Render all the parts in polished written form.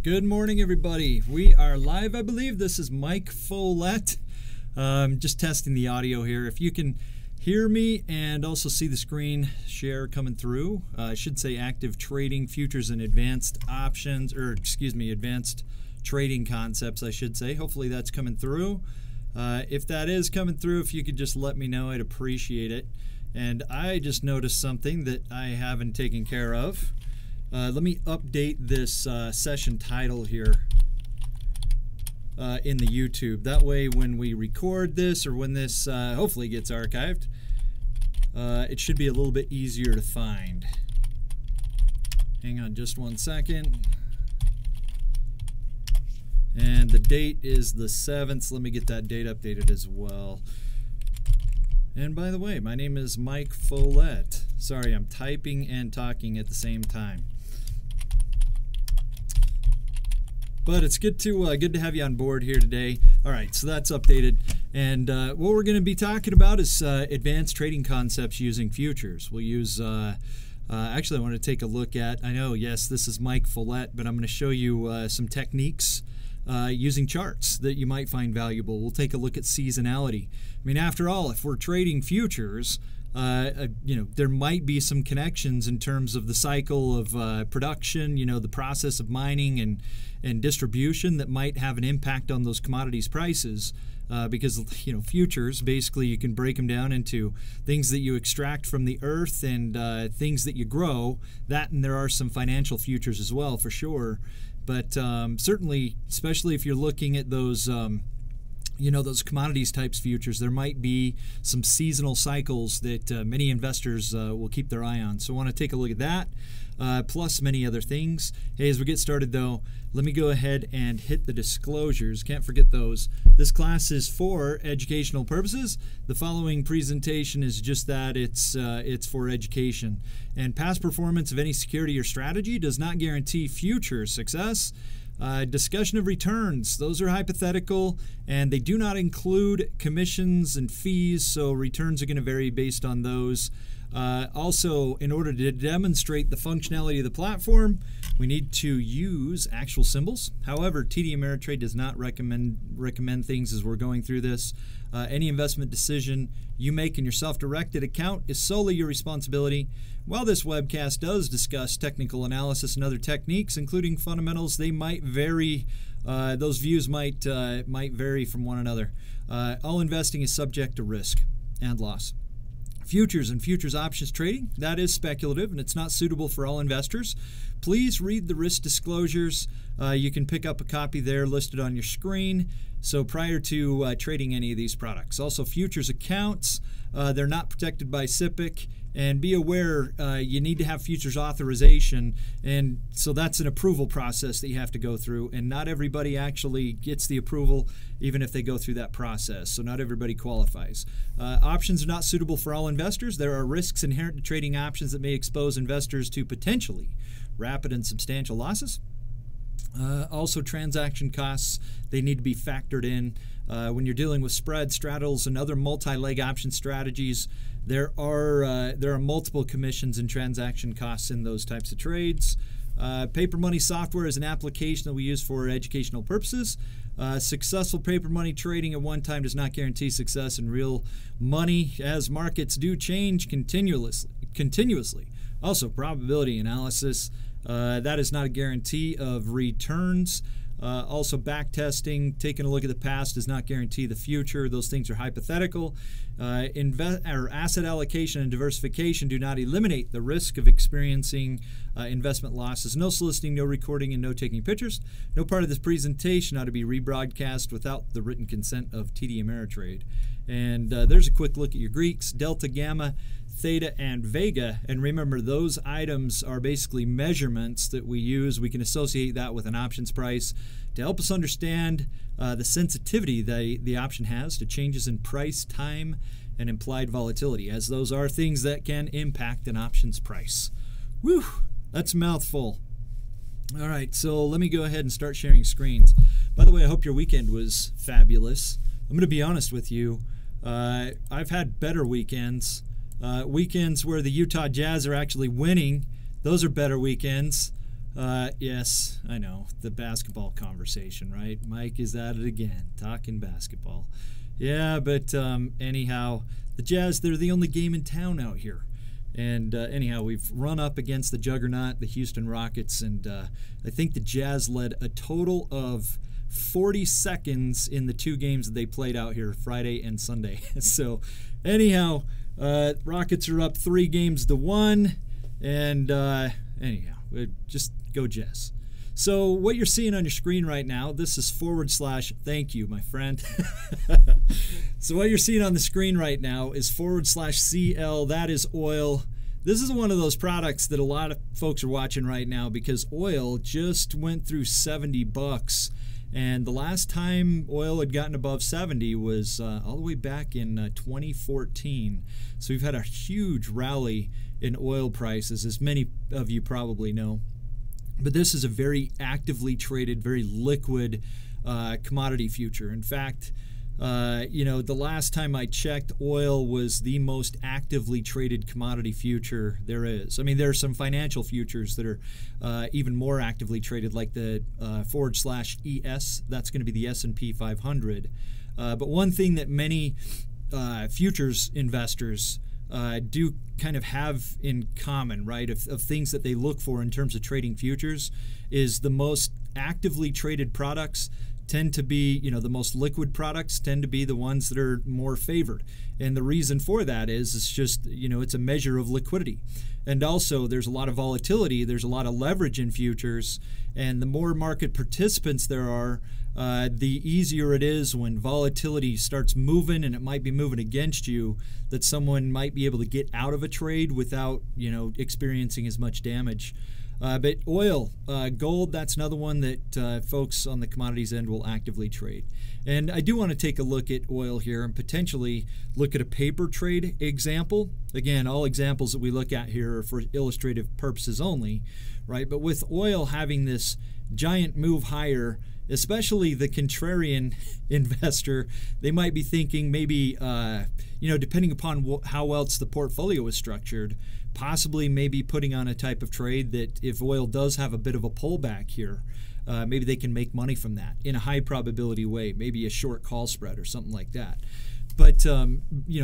Good morning, everybody. We are live, I believe. This is Mike Follett. Just testing the audio here. If you can hear me and also see the screen share coming through, I should say active trading futures and advanced options, or excuse me, advanced trading concepts, I should say. Hopefully that's coming through. If that is coming through, if you could just let me know, I'd appreciate it. And I just noticed something that I haven't taken care of. Let me update this session title here in the YouTube. That way when we record this, or when this hopefully gets archived, it should be a little bit easier to find. Hang on just one second. And the date is the 7th. So let me get that date updated as well. And by the way, my name is Mike Follett. Sorry, I'm typing and talking at the same time. But it's good to have you on board here today. All right, so that's updated. And what we're going to be talking about is advanced trading concepts using futures. We'll use, actually I want to take a look at, I know, yes, this is Mike Follett, but I'm going to show you some techniques using charts that you might find valuable. We'll take a look at seasonality. I mean, after all, if we're trading futures, there might be some connections in terms of the cycle of production, the process of mining and distribution that might have an impact on those commodities prices. Because futures, basically you can break them down into things that you extract from the earth and things that you grow. And there are some financial futures as well, for sure. But certainly, especially if you're looking at those those commodities types futures, there might be some seasonal cycles that many investors will keep their eye on. So I want to take a look at that, plus many other things. Hey, as we get started though, let me go ahead and hit the disclosures. Can't forget those. This class is for educational purposes. The following presentation is just that. It's for education. And past performance of any security or strategy does not guarantee future success. Discussion of returns, those are hypothetical and they do not include commissions and fees, so returns are going to vary based on those. Also, in order to demonstrate the functionality of the platform, we need to use actual symbols. However, TD Ameritrade does not recommend things as we're going through this. Any investment decision you make in your self-directed account is solely your responsibility. While this webcast does discuss technical analysis and other techniques, including fundamentals, they might vary. Those views might vary from one another. All investing is subject to risk and loss. Futures and futures options trading, that is speculative and it's not suitable for all investors. Please read the risk disclosures. You can pick up a copy there listed on your screen. So prior to trading any of these products. Also, futures accounts, they're not protected by SIPC. And be aware, you need to have futures authorization, and so that's an approval process that you have to go through, and not everybody actually gets the approval even if they go through that process, so not everybody qualifies. Options are not suitable for all investors. There are risks inherent to trading options that may expose investors to potentially rapid and substantial losses. Also, transaction costs, they need to be factored in. When you're dealing with spreads, straddles, and other multi-leg option strategies, there are multiple commissions and transaction costs in those types of trades. Paper money software is an application that we use for educational purposes. Successful paper money trading at one time does not guarantee success in real money, as markets do change continuously. Also, probability analysis, that is not a guarantee of returns. Also, back testing, taking a look at the past does not guarantee the future. Those things are hypothetical. Asset allocation and diversification do not eliminate the risk of experiencing investment losses. No soliciting, no recording, and no taking pictures. No part of this presentation ought to be rebroadcast without the written consent of TD Ameritrade. And there's a quick look at your Greeks, delta, gamma, theta, and vega. And remember, those items are basically measurements that we use. We can associate that with an options price to help us understand the sensitivity the option has to changes in price, time, and implied volatility, as those are things that can impact an options price. Whew, that's a mouthful. All right, so let me go ahead and start sharing screens. By the way, I hope your weekend was fabulous. I'm going to be honest with you. I've had better weekends. Weekends where the Utah Jazz are actually winning, those are better weekends. Yes, I know. The basketball conversation, right? Mike is at it again, talking basketball. Yeah, but anyhow, the Jazz, they're the only game in town out here. And anyhow, we've run up against the juggernaut, the Houston Rockets, and I think the Jazz led a total of 40 seconds in the 2 games that they played out here, Friday and Sunday. So anyhow, Rockets are up 3-1, and anyhow, just go Jazz. So what you're seeing on your screen right now, this is / thank you, my friend. So what you're seeing on the screen right now is / CL. That is oil. This is one of those products that a lot of folks are watching right now because oil just went through $70. And the last time oil had gotten above 70 was all the way back in 2014. So we've had a huge rally in oil prices, as many of you probably know. But this is a very actively traded, very liquid commodity future. In fact, the last time I checked, oil was the most actively traded commodity future there is. I mean, there are some financial futures that are even more actively traded, like the / ES. That's going to be the S&P 500. But one thing that many futures investors do kind of have in common, right, of things that they look for in terms of trading futures, is the most actively traded products tend to be, the most liquid products tend to be the ones that are more favored. And the reason for that is it's just, it's a measure of liquidity. And also there's a lot of volatility, there's a lot of leverage in futures, and the more market participants there are, the easier it is when volatility starts moving, and it might be moving against you, that someone might be able to get out of a trade without, experiencing as much damage. But oil, gold, that's another one that folks on the commodities end will actively trade. And I do want to take a look at oil here and potentially look at a paper trade example. Again, all examples that we look at here are for illustrative purposes only, right? But with oil having this giant move higher, especially the contrarian investor, they might be thinking maybe, depending upon how else the portfolio is structured, possibly maybe putting on a type of trade that if oil does have a bit of a pullback here, maybe they can make money from that in a high probability way, maybe a short call spread or something like that. But,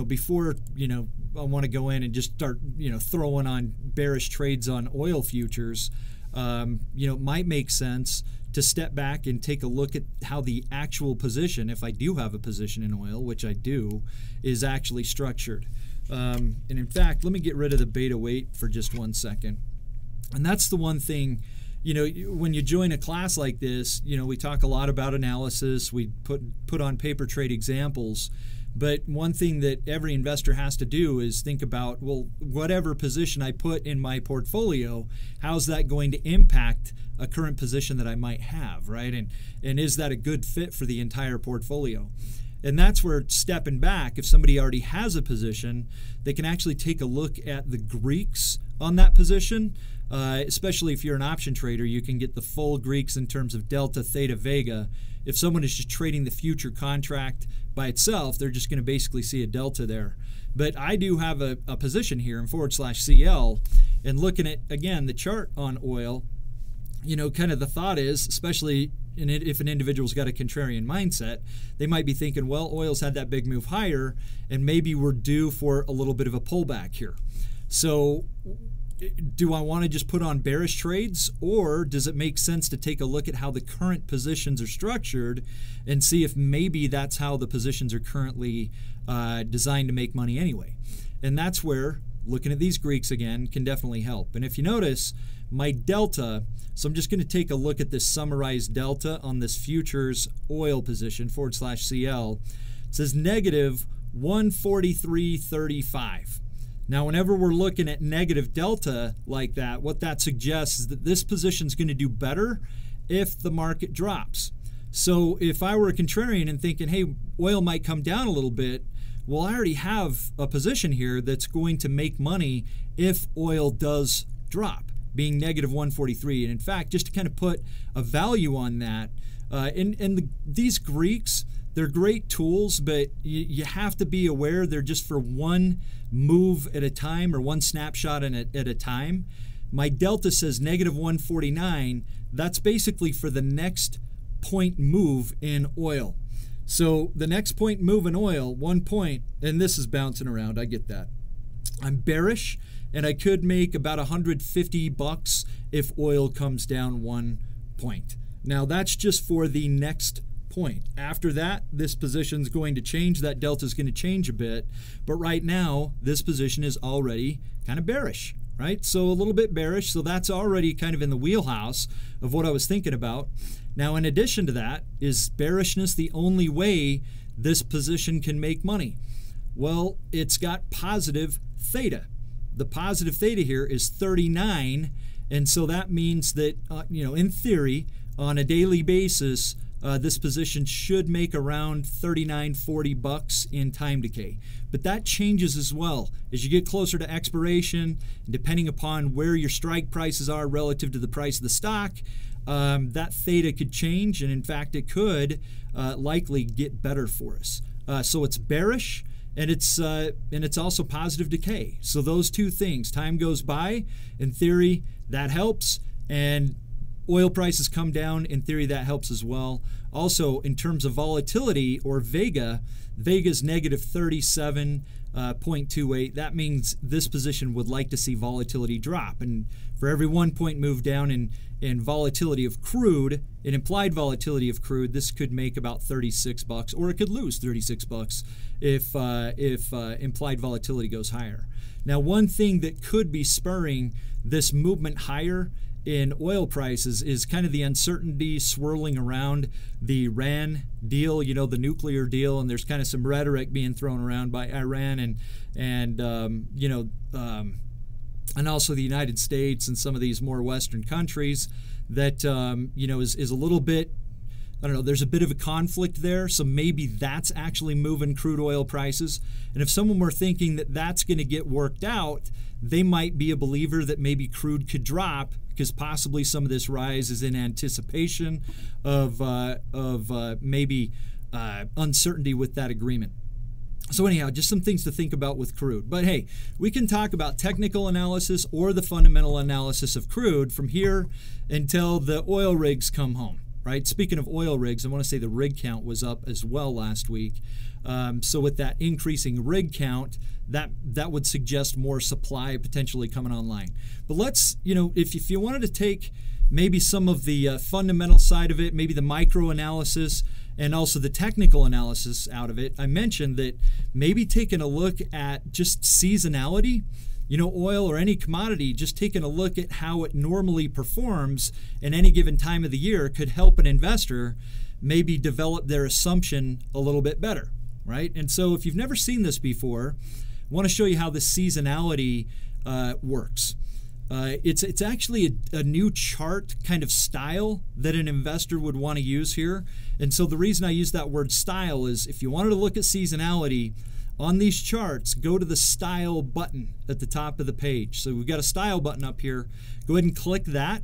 before, I want to go in and just start, throwing on bearish trades on oil futures, it might make sense to step back and take a look at how the actual position, if I do have a position in oil, which I do, is actually structured. And in fact, let me get rid of the beta weight for just 1 second. And that's the one thing, when you join a class like this, we talk a lot about analysis, we put on paper trade examples. But one thing that every investor has to do is think about, well, whatever position I put in my portfolio, how's that going to impact a current position that I might have, right? And is that a good fit for the entire portfolio? And that's where stepping back, if somebody already has a position, they can actually take a look at the Greeks on that position. Especially if you're an option trader, you can get the full Greeks in terms of delta, theta, vega. If someone is just trading the future contract by itself, they're just going to basically see a delta there. But I do have a position here in / CL, and looking at, again, the chart on oil, kind of the thought is, especially if an individual's got a contrarian mindset, they might be thinking, well, oil's had that big move higher, and maybe we're due for a little bit of a pullback here. So do I want to just put on bearish trades, or does it make sense to take a look at how the current positions are structured and see if maybe that's how the positions are currently designed to make money anyway? And that's where looking at these Greeks again can definitely help. And if you notice, my delta, so I'm just going to take a look at this summarized delta on this futures oil position / CL. It says negative 143.35. Now, whenever we're looking at negative delta like that, what that suggests is that this position is going to do better if the market drops. So if I were a contrarian and thinking, hey, oil might come down a little bit, well, I already have a position here that's going to make money if oil does drop, being negative 143. And in fact, just to kind of put a value on that, these Greeks, they're great tools, but you have to be aware they're just for one move at a time or one snapshot at a time. my delta says negative 149. That's basically for the next point move in oil. So the next point move in oil, 1 point, and this is bouncing around, I get that. I'm bearish, and I could make about $150 if oil comes down 1 point. Now that's just for the next point. After that, this position's going to change. That delta is going to change a bit, but right now this position is already kind of bearish, right? So a little bit bearish, so that's already kind of in the wheelhouse of what I was thinking about. Now, in addition to that, is bearishness the only way this position can make money? Well, it's got positive theta. The positive theta here is 39, and so that means that, in theory, on a daily basis, this position should make around $39-40 in time decay. But that changes as well. As you get closer to expiration, depending upon where your strike prices are relative to the price of the stock, that theta could change, and in fact it could likely get better for us. So it's bearish, and it's also positive decay. So those two things, time goes by, in theory that helps, and oil prices come down, in theory that helps as well. Also, in terms of volatility, or Vega's negative 37.28. That means this position would like to see volatility drop. And for every 1 point move down in volatility of crude, an implied volatility of crude, this could make about $36, or it could lose $36 if implied volatility goes higher. Now, one thing that could be spurring this movement higher in oil prices is kind of the uncertainty swirling around the Iran deal, the nuclear deal, and there's kind of some rhetoric being thrown around by Iran and also the United States and some of these more Western countries that is a little bit, I don't know, there's a bit of a conflict there, so maybe that's actually moving crude oil prices. And if someone were thinking that that's going to get worked out, they might be a believer that maybe crude could drop, because possibly some of this rise is in anticipation of maybe uncertainty with that agreement. So anyhow, just some things to think about with crude. But hey, we can talk about technical analysis or the fundamental analysis of crude from here until the oil rigs come home, right? Speaking of oil rigs, I want to say the rig count was up as well last week. So with that increasing rig count, that would suggest more supply potentially coming online. But let's, if you wanted to take maybe some of the fundamental side of it, maybe the micro analysis and also the technical analysis out of it, I mentioned that maybe taking a look at just seasonality, oil or any commodity, just taking a look at how it normally performs in any given time of the year could help an investor maybe develop their assumption a little bit better, right? And so if you've never seen this before, I want to show you how the seasonality works. It's actually a new chart kind of style that an investor would want to use here. And so the reason I use that word style is if you wanted to look at seasonality on these charts, go to the style button at the top of the page. So we've got a style button up here. Go ahead and click that.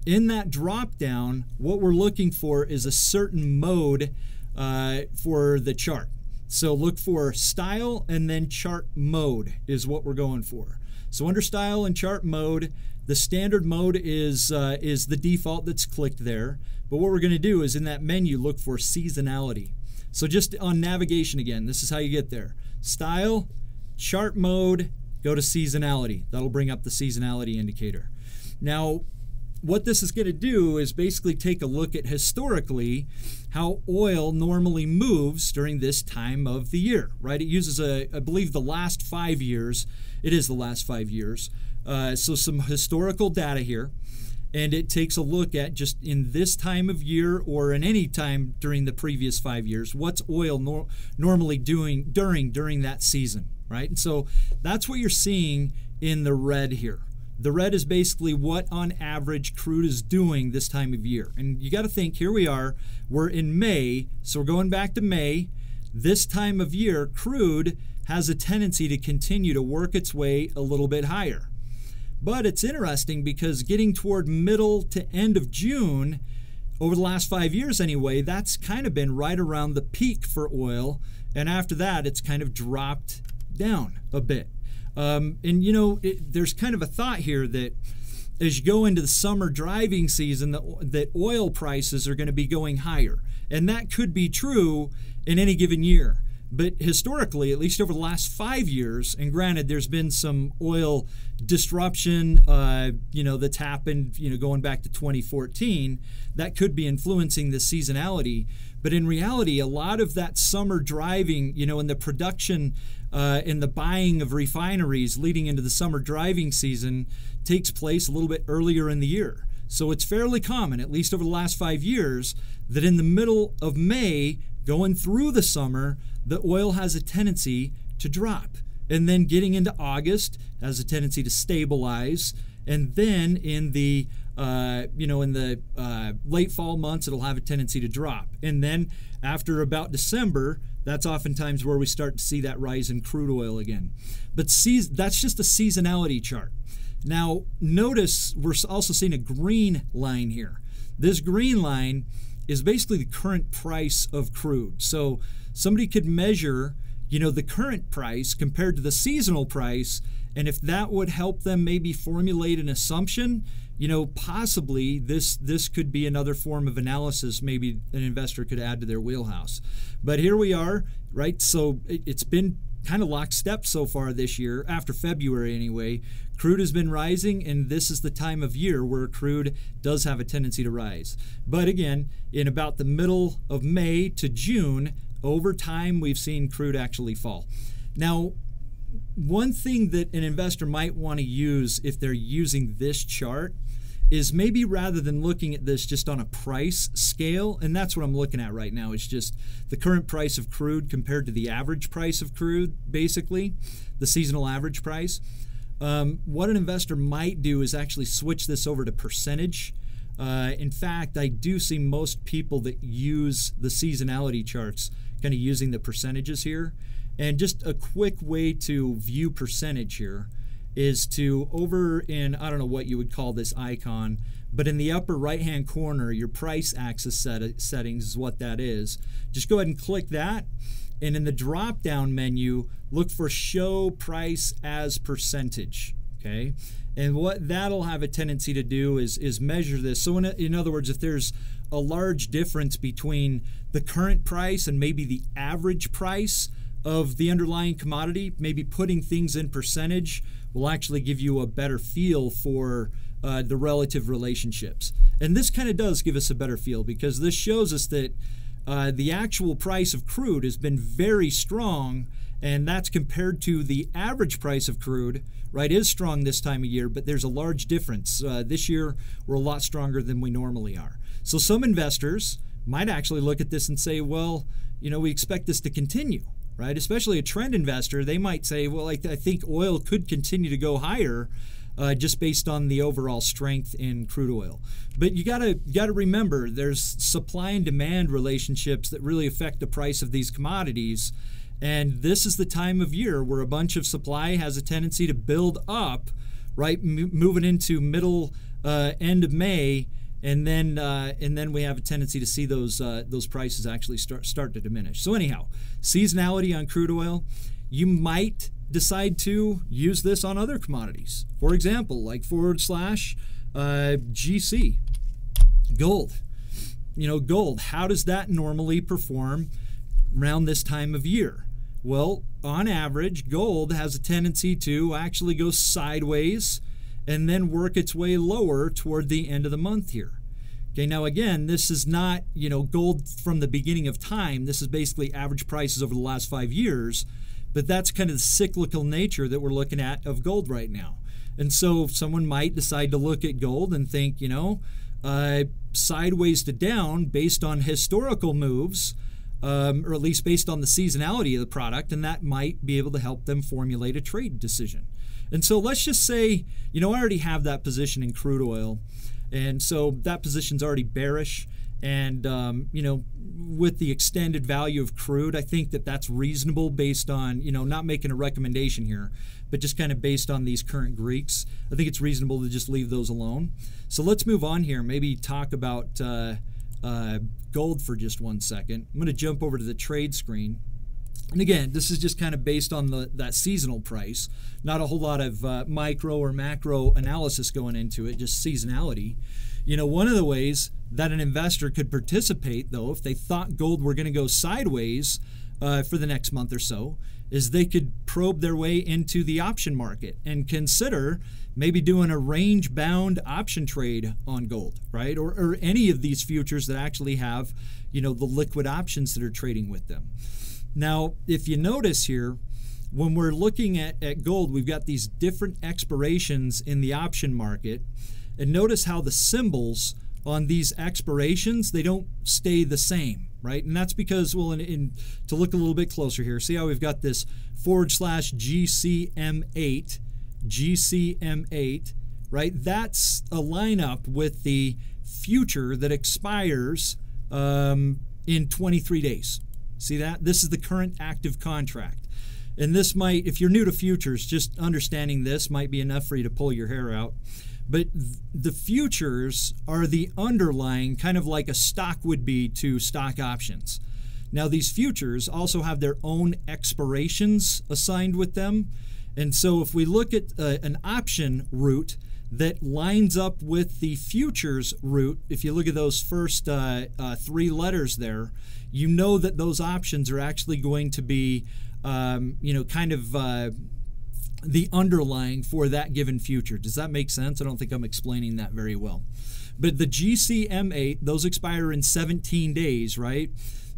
In that drop down, what we're looking for is a certain mode for the chart. So look for style and then chart mode is what we're going for. So under style and chart mode, the standard mode is the default that's clicked there. But what we're going to do is in that menu look for seasonality. So just on navigation again, this is how you get there. Style, chart mode, go to seasonality. That'll bring up the seasonality indicator. Now, what this is going to do is basically take a look at historically how oil normally moves during this time of the year, right? It uses, I believe, the last 5 years. It is the last 5 years. So some historical data here. And it takes a look at just in this time of year or in any time during the previous 5 years, what's oil normally doing during that season, right? And so that's what you're seeing in the red here. The red is basically what on average crude is doing this time of year. And you got to think, here we are, we're in May, so we're going back to May. This time of year, crude has a tendency to continue to work its way a little bit higher. But it's interesting because getting toward middle to end of June, over the last 5 years anyway, that's kind of been right around the peak for oil. And after that, it's kind of dropped down a bit. And there's kind of a thought here that as you go into the summer driving season, that oil prices are going to be going higher. And that could be true in any given year. But historically, at least over the last 5 years, and granted, there's been some oil disruption, that's happened, going back to 2014, that could be influencing the seasonality. But in reality, a lot of that summer driving, in the production, in the buying of refineries leading into the summer driving season takes place a little bit earlier in the year. So it's fairly common, at least over the last 5 years, that in the middle of May, going through the summer, the oil has a tendency to drop. And then getting into August has a tendency to stabilize. And then in the late fall months, it'll have a tendency to drop. And then after about December, that's oftentimes where we start to see that rise in crude oil again. But that's just a seasonality chart. Now, notice we're also seeing a green line here. This green line is basically the current price of crude. So somebody could measure, the current price compared to the seasonal price, and if that would help them maybe formulate an assumption, possibly this could be another form of analysis maybe an investor could add to their wheelhouse. But here we are, right? So it's been kind of lockstep so far this year, after February anyway. Crude has been rising, and this is the time of year where crude does have a tendency to rise. But again, in about the middle of May to June, over time we've seen crude actually fall. Now, one thing that an investor might want to use if they're using this chart is maybe rather than looking at this just on a price scale, and that's what I'm looking at right now, it's just the current price of crude compared to the average price of crude, basically, the seasonal average price. What an investor might do is actually switch this over to percentage. In fact, I do see most people that use the seasonality charts kind of using the percentages here. And just a quick way to view percentage here is to, over in, I don't know what you would call this icon, but in the upper right-hand corner, your price axis settings is what that is. Just go ahead and click that. And in the drop-down menu, look for Show Price as Percentage, okay? And what that'll have a tendency to do is measure this. So in other words, if there's a large difference between the current price and maybe the average price of the underlying commodity, maybe putting things in percentage will actually give you a better feel for the relative relationships. And this kind of does give us a better feel, because this shows us that the actual price of crude has been very strong, and that's compared to the average price of crude, right, is strong this time of year, but there's a large difference. This year, we're a lot stronger than we normally are. So some investors might actually look at this and say, well, we expect this to continue, right? Especially a trend investor, they might say, well, I think oil could continue to go higher just based on the overall strength in crude oil. But you gotta remember, there's supply and demand relationships that really affect the price of these commodities. And this is the time of year where a bunch of supply has a tendency to build up, right, moving into end of May, and then we have a tendency to see those prices actually start to diminish. So anyhow, seasonality on crude oil, you might decide to use this on other commodities. For example, like /GC, gold. Gold, how does that normally perform around this time of year? Well, on average, gold has a tendency to actually go sideways and then work its way lower toward the end of the month here. Okay, now again, this is not, gold from the beginning of time. This is basically average prices over the last 5 years, but that's kind of the cyclical nature that we're looking at of gold right now. And so someone might decide to look at gold and think, sideways to down based on historical moves, or at least based on the seasonality of the product, and that might be able to help them formulate a trade decision. And so let's just say, I already have that position in crude oil, and so that position's already bearish. And, with the extended value of crude, I think that that's reasonable based on, not making a recommendation here, but just kind of based on these current Greeks. I think it's reasonable to just leave those alone. So let's move on here, maybe talk about gold for just 1 second. I'm going to jump over to the trade screen. And again, this is just kind of based on that seasonal price, not a whole lot of micro or macro analysis going into it, just seasonality. You know, one of the ways that an investor could participate, though, if they thought gold were going to go sideways for the next month or so, is they could probe their way into the option market and consider maybe doing a range-bound option trade on gold, right? Or any of these futures that actually have, you know, the liquid options that are trading with them. Now, if you notice here, when we're looking at gold, we've got these different expirations in the option market. And notice how the symbols on these expirations, they don't stay the same, right? And that's because, well, to look a little bit closer here, see how we've got this /GCM8, right? That's a lineup with the future that expires in 23 days. See that? This is the current active contract. And this might, if you're new to futures, just understanding this might be enough for you to pull your hair out. But the futures are the underlying, kind of like a stock would be to stock options. Now, these futures also have their own expirations assigned with them. And so if we look at an option route that lines up with the futures route, if you look at those first 3 letters there, you know that those options are actually going to be, you know, kind of the underlying for that given future. Does that make sense? I don't think I'm explaining that very well. But the GCM8, those expire in 17 days, right?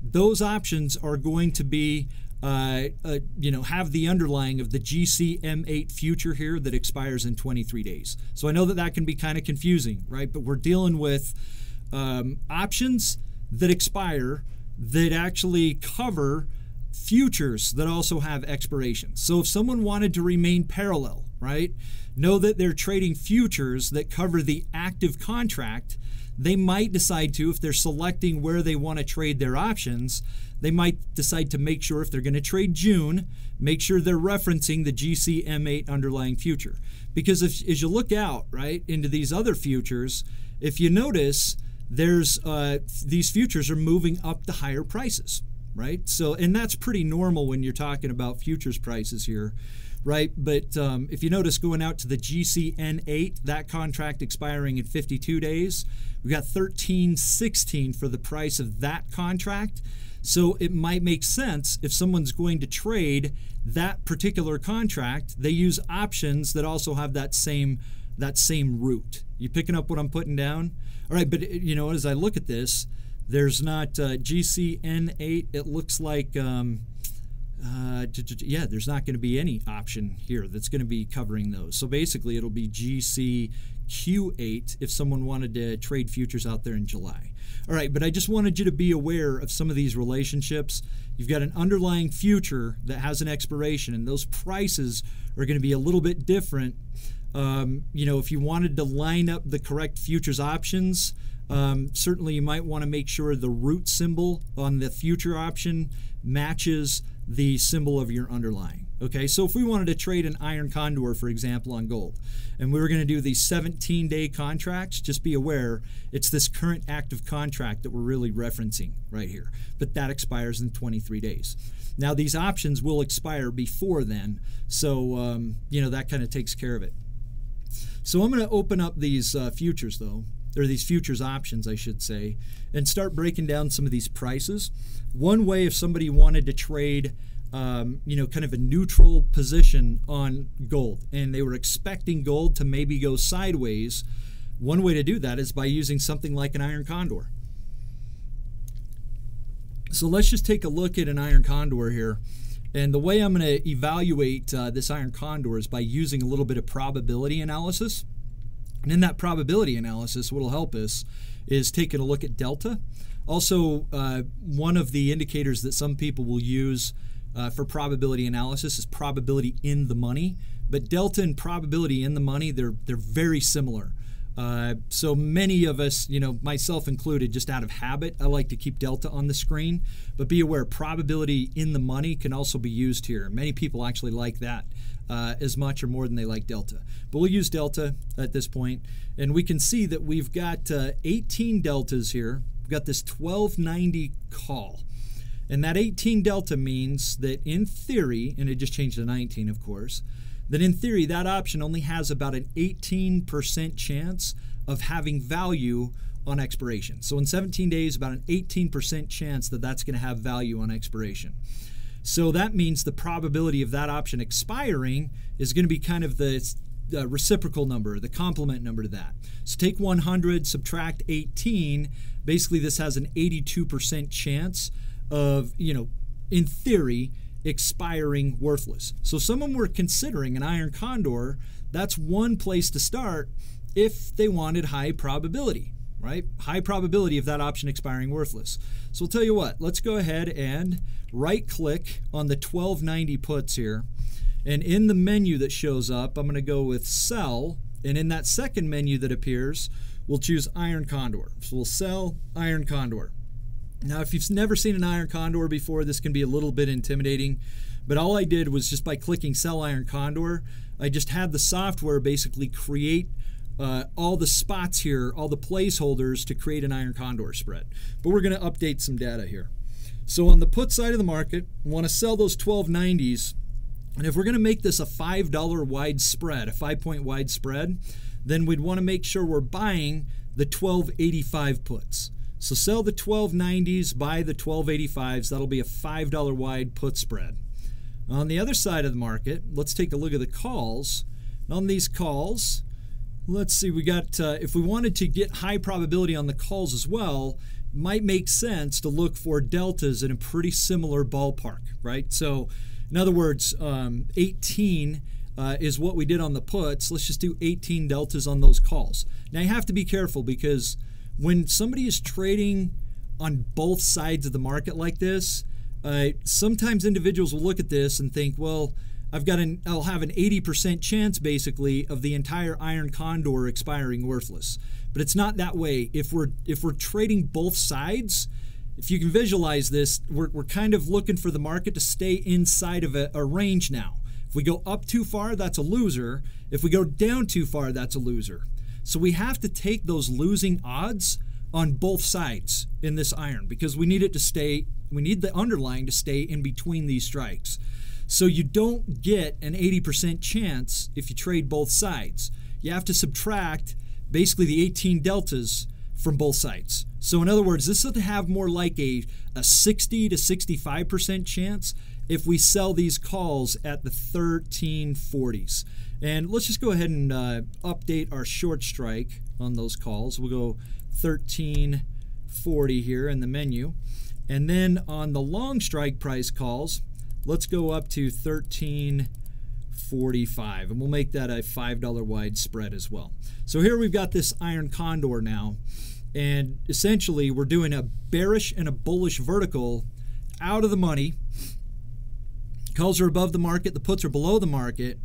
Those options are going to be, you know, have the underlying of the GCM8 future here that expires in 23 days. So I know that that can be kind of confusing, right? But we're dealing with options that expire that actually cover futures that also have expirations. So if someone wanted to remain parallel, right, know that they're trading futures that cover the active contract, they might decide to, if they're selecting where they want to trade their options, they might decide to make sure, if they're going to trade June, make sure they're referencing the GCM8 underlying future. Because as you look out, right, into these other futures, if you notice, there's these futures are moving up to higher prices, right? So, and that's pretty normal when you're talking about futures prices here, right? But if you notice, going out to the GCN8, that contract expiring in 52 days, we've got 13.16 for the price of that contract. So it might make sense, if someone's going to trade that particular contract, they use options that also have that same route. You picking up what I'm putting down? All right, but you know, as I look at this, there's not GCN8. It looks like, yeah, there's not going to be any option here that's going to be covering those. So basically, it'll be GCQ8 if someone wanted to trade futures out there in July. All right, but I just wanted you to be aware of some of these relationships. You've got an underlying future that has an expiration, and those prices are going to be a little bit different. You know, if you wanted to line up the correct futures options, certainly you might want to make sure the root symbol on the future option matches the symbol of your underlying. Okay, so if we wanted to trade an iron condor, for example, on gold, and we were going to do these 17-day contracts, just be aware it's this current active contract that we're really referencing right here, but that expires in 23 days. Now, these options will expire before then, so you know, that kind of takes care of it. So I'm going to open up these futures, though, or these futures options, I should say, and start breaking down some of these prices. One way, if somebody wanted to trade, you know, kind of a neutral position on gold, and they were expecting gold to maybe go sideways, one way to do that is by using something like an iron condor. So let's just take a look at an iron condor here. And the way I'm going to evaluate this iron condor is by using a little bit of probability analysis. And in that probability analysis, what will help us is taking a look at delta. Also, one of the indicators that some people will use for probability analysis is probability in the money. But delta and probability in the money, they're very similar. So many of us, you know, myself included, just out of habit, I like to keep delta on the screen. But be aware, probability in the money can also be used here. Many people actually like that as much or more than they like delta. But we'll use delta at this point, and we can see that we've got 18 deltas here. We've got this 1290 call. And that 18 delta means that in theory, and it just changed to 19 of course, that in theory that option only has about an 18% chance of having value on expiration. So in 17 days, about an 18% chance that that's going to have value on expiration. So that means the probability of that option expiring is going to be kind of the reciprocal number, the complement number to that. So take 100, subtract 18. Basically, this has an 82% chance of, in theory, expiring worthless. So if someone were considering an iron condor, that's one place to start if they wanted high probability, right? High probability of that option expiring worthless. So we'll tell you what, let's go ahead and right-click on the 1290 puts here. And in the menu that shows up, I'm going to go with sell. And in that second menu that appears, we'll choose iron condor. So we'll sell iron condor. Now, if you've never seen an iron condor before, this can be a little bit intimidating. But all I did was just by clicking sell iron condor, I just had the software basically create all the spots here, all the placeholders to create an iron condor spread. But we're going to update some data here. So on the put side of the market, we want to sell those 1290s. And if we're going to make this a $5 wide spread, a 5-point wide spread, then we'd want to make sure we're buying the 1285 puts. So sell the 1290s, buy the 1285s. That'll be a $5 wide put spread. On the other side of the market, let's take a look at the calls. And on these calls, let's see, we got, if we wanted to get high probability on the calls as well, might make sense to look for deltas in a pretty similar ballpark, right? So in other words, 18 is what we did on the puts. Let's just do 18 deltas on those calls. Now you have to be careful because when somebody is trading on both sides of the market like this, sometimes individuals will look at this and think, well, I'll have an 80% chance basically of the entire iron condor expiring worthless. But it's not that way. If we're trading both sides, if you can visualize this, we're kind of looking for the market to stay inside of a range now. If we go up too far, that's a loser. If we go down too far, that's a loser. So we have to take those losing odds on both sides in this iron because we need it to stay, we need the underlying to stay in between these strikes. So you don't get an 80% chance if you trade both sides. You have to subtract basically the 18 deltas from both sides. So in other words, this will have more like a 60 to 65% chance if we sell these calls at the 1340s. And let's just go ahead and update our short strike on those calls. We'll go 1340 here in the menu. And then on the long strike price calls, let's go up to 1345. And we'll make that a $5 wide spread as well. So here we've got this iron condor now. And essentially we're doing a bearish and a bullish vertical out of the money. Calls are above the market, the puts are below the market,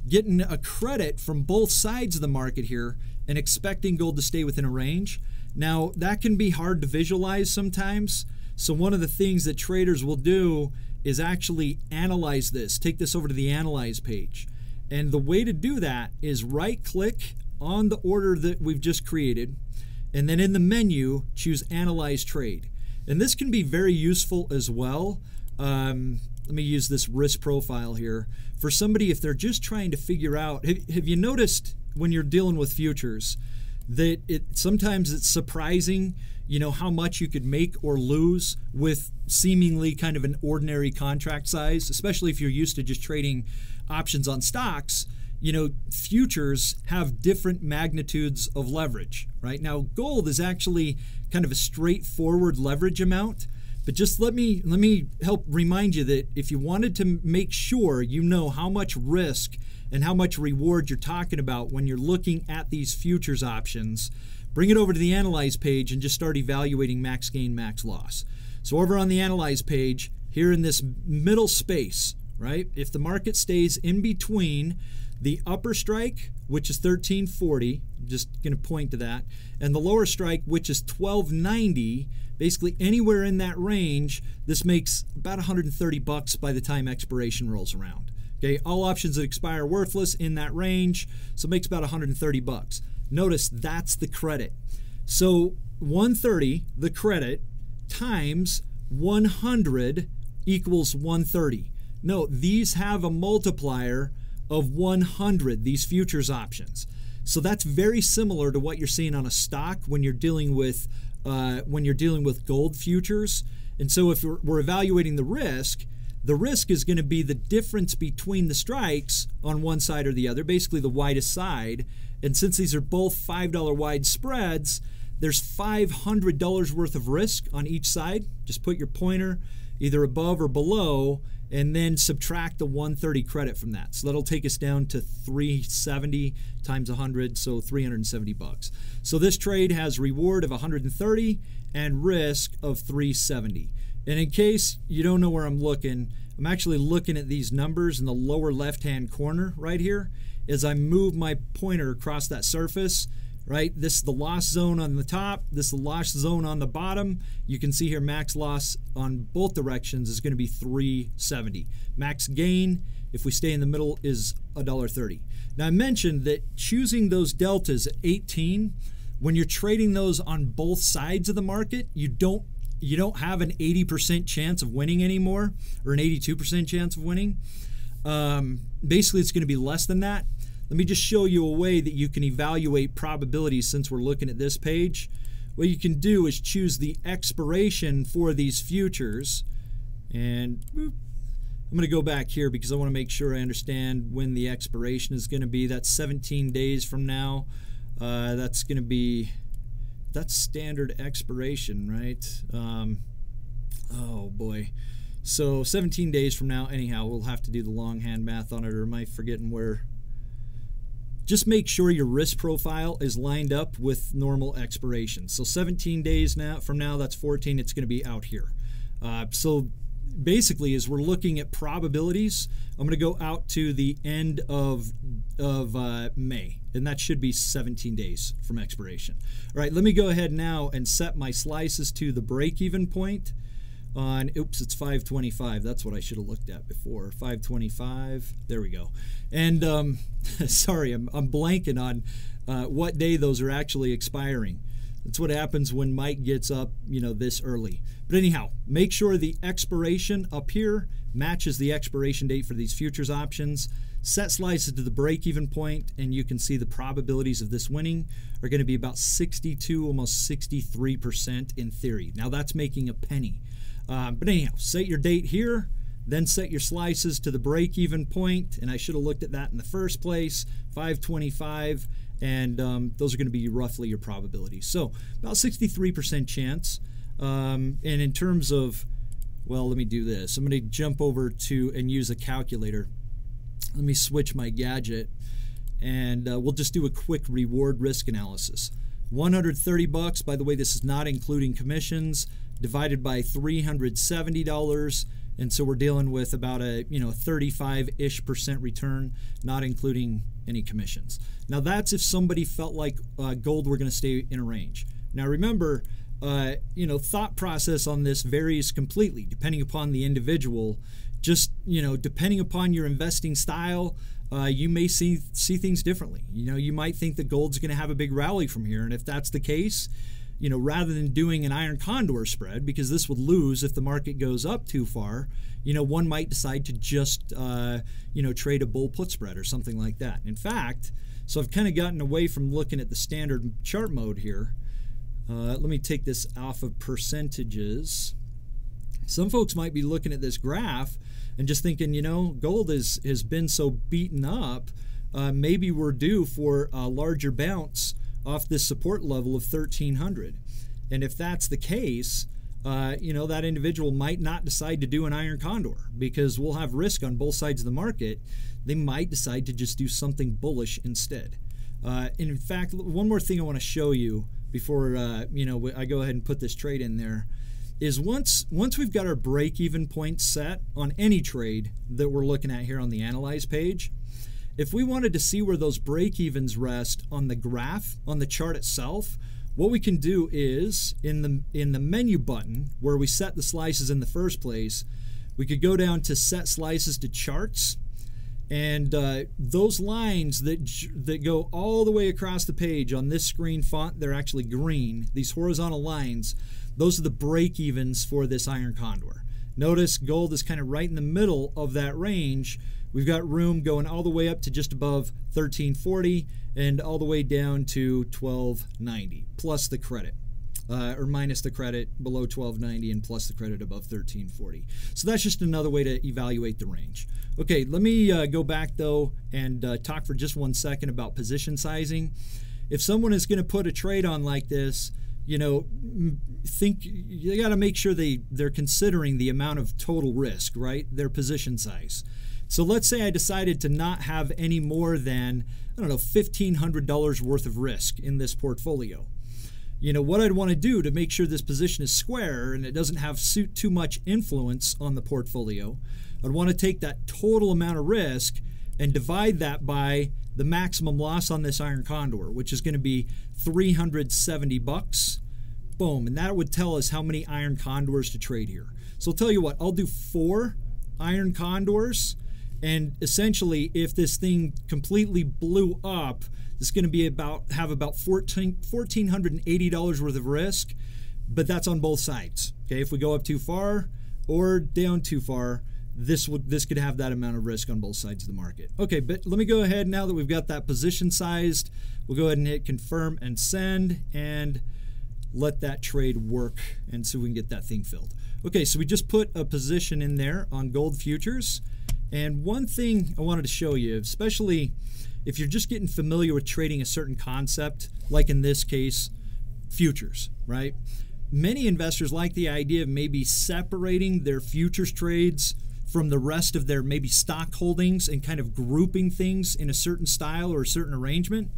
getting a credit from both sides of the market here and expecting gold to stay within a range. Now, that can be hard to visualize sometimes. So one of the things that traders will do is actually analyze this. Take this over to the Analyze page. And the way to do that is right-click on the order that we've just created, and then in the menu, choose Analyze Trade. And this can be very useful as well. Let me use this risk profile here. For somebody, if they're just trying to figure out, have you noticed when you're dealing with futures that sometimes it's surprising, how much you could make or lose with seemingly kind of an ordinary contract size, especially if you're used to just trading options on stocks. Futures have different magnitudes of leverage, right? Now, gold is actually kind of a straightforward leverage amount. But just let me help remind you that if you wanted to make sure you know how much risk and how much reward you're talking about when you're looking at these futures options, bring it over to the Analyze page and just start evaluating max gain, max loss. So over on the Analyze page, here in this middle space, right, if the market stays in between the upper strike, which is 1340, just going to point to that, and the lower strike, which is 1290, basically anywhere in that range, this makes about 130 bucks by the time expiration rolls around. Okay, all options that expire worthless in that range, so it makes about 130 bucks. Notice that's the credit. So 130, the credit, times 100 equals 130. No, these have a multiplier of 100, these futures options. So that's very similar to what you're seeing on a stock when you're dealing with gold futures. And so if we're evaluating the risk is going to be the difference between the strikes on one side or the other, basically the widest side. And since these are both $5 wide spreads, there's $500 worth of risk on each side. Just put your pointer either above or below, and then subtract the 130 credit from that. So that'll take us down to 370 times 100, so 370 bucks. So this trade has reward of 130 and risk of 370. And in case you don't know where I'm looking, I'm actually looking at these numbers in the lower left-hand corner right here. As I move my pointer across that surface, right? This is the loss zone on the top. This is the loss zone on the bottom. You can see here max loss on both directions is going to be 370. Max gain, if we stay in the middle, is $1.30. Now I mentioned that choosing those deltas at 18, when you're trading those on both sides of the market, you don't have an 80% chance of winning anymore, or an 82% chance of winning. Basically, it's going to be less than that. Let me just show you a way that you can evaluate probabilities since we're looking at this page. What you can do is choose the expiration for these futures. And boop, I'm going to go back here because I want to make sure I understand when the expiration is going to be. That's 17 days from now. That's going to be, that's standard expiration, right? Oh boy. So 17 days from now, anyhow, we'll have to do the longhand math on it, or am I forgetting where? Just make sure your risk profile is lined up with normal expiration. So 17 days from now, that's 14, it's going to be out here. So basically, as we're looking at probabilities, I'm going to go out to the end of May, and that should be 17 days from expiration. All right, let me go ahead now and set my slices to the break-even point on, oops, it's 525. That's what I should have looked at before. 525, there we go. And sorry, I'm blanking on what day those are actually expiring. That's what happens when Mike gets up, this early. But anyhow, make sure the expiration up here matches the expiration date for these futures options. Set slices to the break-even point, and you can see the probabilities of this winning are going to be about 62, almost 63% in theory. Now that's making a penny. But anyhow, set your date here, then set your slices to the break-even point, and I should have looked at that in the first place, 525, and those are going to be roughly your probabilities. So about 63% chance. And in terms of, well, let me do this. I'm going to jump over to and use a calculator. Let me switch my gadget, and we'll just do a quick reward risk analysis. 130 bucks, by the way, this is not including commissions, divided by $370, and so we're dealing with about a 35-ish% return, not including any commissions. Now that's if somebody felt like gold were going to stay in a range. Now remember, thought process on this varies completely depending upon the individual. Just depending upon your investing style, you may see things differently. You might think that gold's going to have a big rally from here, and if that's the case, rather than doing an iron condor spread, because this would lose if the market goes up too far, one might decide to just, trade a bull put spread or something like that. In fact, so I've kind of gotten away from looking at the standard chart mode here. Let me take this off of percentages. Some folks might be looking at this graph and just thinking, gold has been so beaten up, maybe we're due for a larger bounce off this support level of 1300. And if that's the case, that individual might not decide to do an iron condor because we'll have risk on both sides of the market. They might decide to just do something bullish instead. And in fact, one more thing I want to show you before I go ahead and put this trade in there is once we've got our break-even point set on any trade that we're looking at here on the Analyze page, if we wanted to see where those break-evens rest on the graph, on the chart itself, what we can do is in the menu button where we set the slices in the first place, we could go down to Set Slices to Charts, And those lines that go all the way across the page on this screen font, they're actually green. These horizontal lines, those are the break-evens for this iron condor. Notice gold is kind of right in the middle of that range. We've got room going all the way up to just above 1340 and all the way down to 1290, plus the credit. Or minus the credit below 1290 and plus the credit above 1340. So that's just another way to evaluate the range. Okay, let me go back though and talk for just 1 second about position sizing. If someone is going to put a trade on like this, you know, you got to make sure they're considering the amount of total risk, right? Their position size. So let's say I decided to not have any more than, I don't know, $1,500 worth of risk in this portfolio. You know, what I'd want to do to make sure this position is square and it doesn't have too much influence on the portfolio, I'd want to take that total amount of risk and divide that by the maximum loss on this iron condor, which is going to be 370 bucks. Boom, and that would tell us how many iron condors to trade here. So I'll tell you what, I'll do 4 iron condors, and essentially if this thing completely blew up, it's going to be have about $1,480 worth of risk, but that's on both sides. Okay, if we go up too far or down too far, this could have that amount of risk on both sides of the market. Okay, but let me go ahead now that we've got that position sized. We'll go ahead and hit confirm and send and let that trade work and so we can get that thing filled. Okay, so we just put a position in there on gold futures. And one thing I wanted to show you, especially if you're just getting familiar with trading a certain concept, like in this case, futures, right? Many investors like the idea of maybe separating their futures trades from the rest of their maybe stock holdings and kind of grouping things in a certain style or a certain arrangement.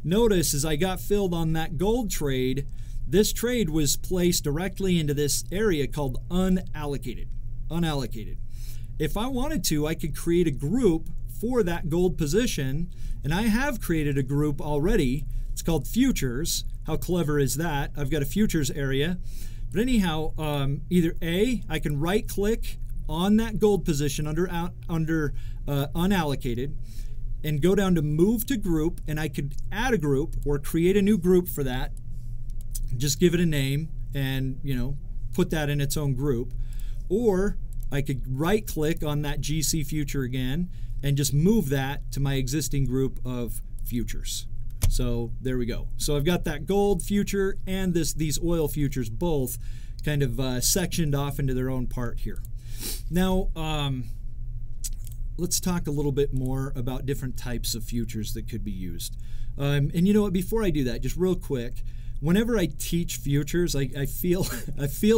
Notice as I got filled on that gold trade, this trade was placed directly into this area called unallocated. Unallocated. If I wanted to, I could create a group for that gold position, and I have created a group already. It's called futures. How clever is that? I've got a futures area. But anyhow, either A, I can right click on that gold position under unallocated and go down to move to group, and I could add a group or create a new group for that. Just give it a name and, you know, put that in its own group. Or I could right click on that GC future again and just move that to my existing group of futures. So there we go. So I've got that gold future and these oil futures both kind of sectioned off into their own part here. Now, let's talk a little bit more about different types of futures that could be used. And you know what, before I do that, just real quick, whenever I teach futures, I feel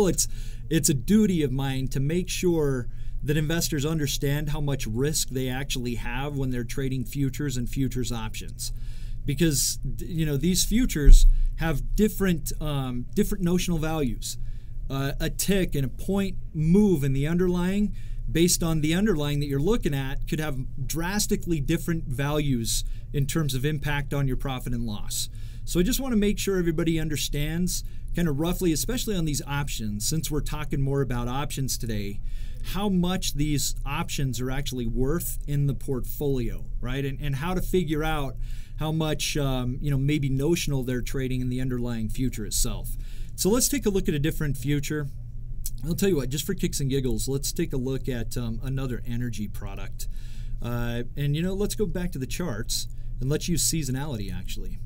it's a duty of mine to make sure that investors understand how much risk they actually have when they're trading futures and futures options, because you know these futures have different notional values. A tick and a point move in the underlying, based on the underlying that you're looking at, could have drastically different values in terms of impact on your profit and loss. So I just want to make sure everybody understands kind of roughly, especially on these options, since we're talking more about options today, how much these options are actually worth in the portfolio, right? And how to figure out how much, you know, maybe notional they're trading in the underlying future itself. So let's take a look at a different future. I'll tell you what, just for kicks and giggles, let's take a look at another energy product. And, you know, let's go back to the charts and let's use seasonality, actually.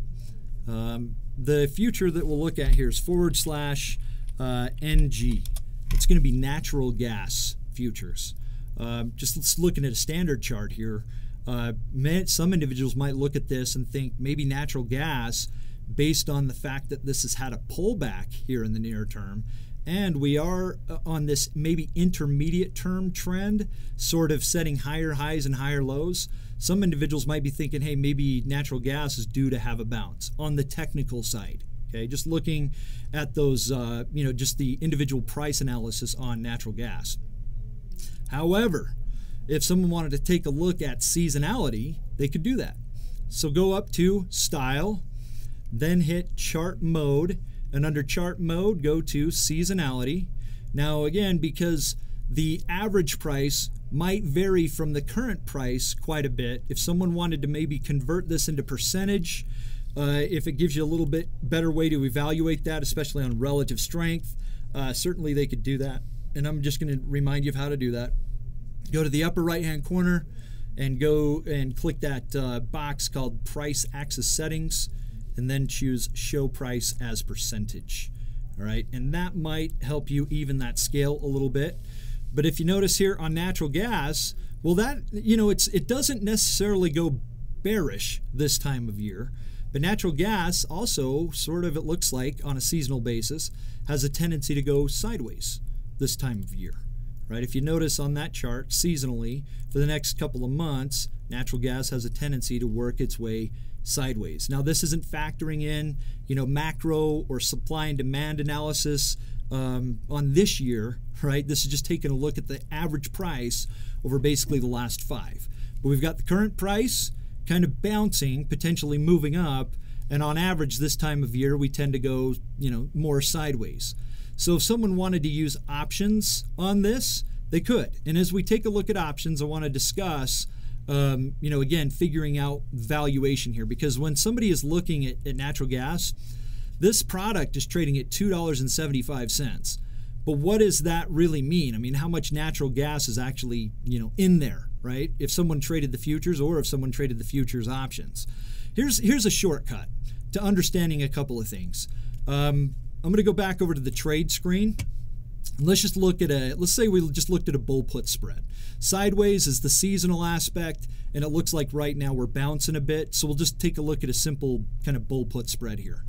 The future that we'll look at here is /NG. It's going to be natural gas futures. Just looking at a standard chart here, some individuals might look at this and think maybe natural gas, based on the fact that this has had a pullback here in the near term, and we are on this maybe intermediate term trend, sort of setting higher highs and higher lows. Some individuals might be thinking, hey, maybe natural gas is due to have a bounce on the technical side. Okay, just looking at those, you know, just the individual price analysis on natural gas. However, if someone wanted to take a look at seasonality, they could do that. So go up to Style, then hit Chart Mode, and under Chart Mode, go to Seasonality. Now again, because the average price might vary from the current price quite a bit. If someone wanted to maybe convert this into percentage, if it gives you a little bit better way to evaluate that, especially on relative strength, certainly they could do that. And I'm just going to remind you of how to do that. Go to the upper right-hand corner and go and click that box called Price Axis Settings, and then choose Show Price as Percentage. All right, and that might help you even that scale a little bit. But if you notice here on natural gas, well, that, you know, it doesn't necessarily go bearish this time of year, but natural gas also sort of, it looks like on a seasonal basis, has a tendency to go sideways this time of year. Right? If you notice on that chart, seasonally, for the next couple of months, natural gas has a tendency to work its way sideways. Now, this isn't factoring in, you know, macro or supply and demand analysis on this year, right? This is just taking a look at the average price over basically the last 5. But we've got the current price kind of bouncing, potentially moving up, and on average this time of year we tend to go, you know, more sideways. So if someone wanted to use options on this, they could. And as we take a look at options, I want to discuss, you know, again, figuring out valuation here, because when somebody is looking at natural gas, this product is trading at $2.75. But what does that really mean? I mean, how much natural gas is actually, you know, in there, right? If someone traded the futures or if someone traded the futures options. Here's a shortcut to understanding a couple of things. I'm going to go back over to the trade screen. And let's just look at let's say we just looked at a bull put spread. Sideways is the seasonal aspect, and it looks like right now we're bouncing a bit. So we'll just take a look at a simple kind of bull put spread here.